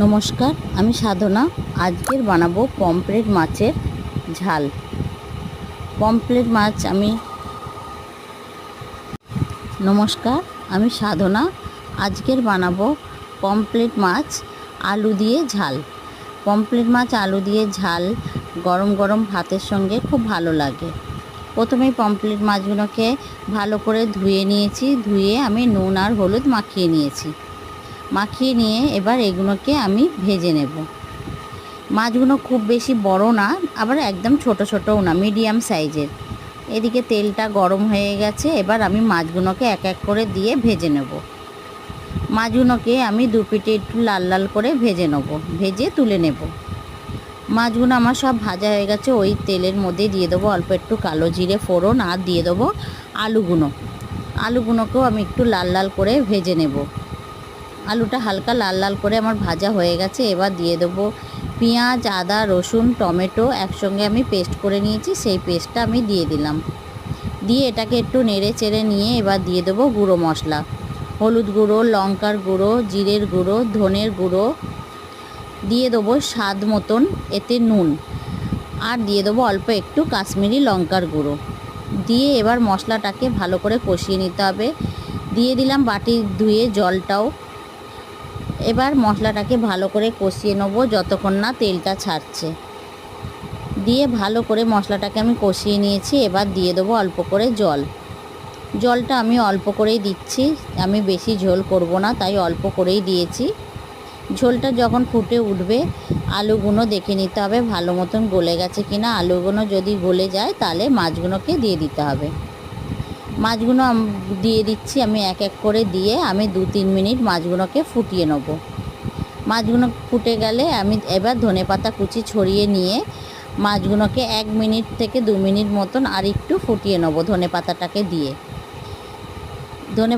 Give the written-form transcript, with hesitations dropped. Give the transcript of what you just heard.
নমস্কার, আমি সাধনা। আজকের বানাবো পমফ্রেট মাছের ঝাল। পমফ্রেট মাছ নমস্কার, আমি সাধনা। আজকের বানাবো পমফ্রেট মাছ আলু দিয়ে ঝাল। পমফ্রেট মাছ আলু দিয়ে ঝাল গরম গরম ভাতের সঙ্গে খুব ভালো লাগে। প্রথমেই পমফ্রেট মাছগুলোকে ভালো করে ধুয়ে নিয়েছি। ধুয়ে আমি নুন আর হলুদ মাখিয়ে নিয়েছি। মাখিয়ে নিয়ে এবার এগুলোকে আমি ভেজে নেব। মাছগুলো খুব বেশি বড় না, আবার একদম ছোট ছোটও না, মিডিয়াম সাইজের। এদিকে তেলটা গরম হয়ে গেছে। এবার আমি মাছগুলোকে এক এক করে দিয়ে ভেজে নেব। মাছগুলোকে আমি দু পিঠে একটু লাল লাল করে ভেজে নেব, ভেজে তুলে নেব। মাছগুলো আমার সব ভাজা হয়ে গেছে। ওই তেলের মধ্যে দিয়ে দেবো অল্প একটু কালো জিরে ফোড়ন, আর দিয়ে দেবো আলুগুলোকেও আমি একটু লাল লাল করে ভেজে নেব। আলুটা হালকা লাল লাল করে আমার ভাজা হয়ে গেছে। এবার দিয়ে দেবো পেঁয়াজ, আদা, রসুন, টমেটো একসঙ্গে আমি পেস্ট করে নিয়েছি। সেই পেস্টটা আমি দিয়ে দিলাম। দিয়ে এটাকে একটু নেড়ে চেড়ে নিয়ে এবার দিয়ে দেবো গুঁড়ো মশলা, হলুদ গুঁড়ো, লঙ্কার গুঁড়ো, জিরের গুঁড়ো, ধনের গুঁড়ো, দিয়ে দেবো স্বাদ মতন এতে নুন, আর দিয়ে দেবো অল্প একটু কাশ্মীরি লঙ্কার গুঁড়ো। দিয়ে এবার মশলাটাকে ভালো করে কষিয়ে নিতে হবে। দিয়ে দিলাম বাটি ধুয়ে জলটাও। এবার মশলাটাকে ভালো করে কষিয়ে নেবো যতক্ষণ না তেলটা ছাড়ছে। দিয়ে ভালো করে মশলাটাকে আমি কষিয়ে নিয়েছি। এবার দিয়ে দেবো অল্প করে জল। জলটা আমি অল্প করেই দিচ্ছি, আমি বেশি ঝোল করব না, তাই অল্প করেই দিয়েছি। ঝোলটা যখন ফুটে উঠবে আলুগুলো দেখে নিতে হবে ভালো মতন গলে গেছে কিনা। আলুগুলো যদি গলে যায় তাহলে মাছগুলোকে দিয়ে দিতে হবে। মাছগুলো দিয়ে দিচ্ছি আমি এক এক করে। দিয়ে আমি 2-3 মিনিট মাছগুলোকে ফুটিয়ে নেব। মাছগুলো ফুটে গেলে আমি এবার ধনেপাতা কুচি ছড়িয়ে নিয়ে মাছগুলোকে 1 মিনিট থেকে 2 মিনিট মতন আর একটু ফুটিয়ে নেব ধনেপাতাটাকে দিয়ে।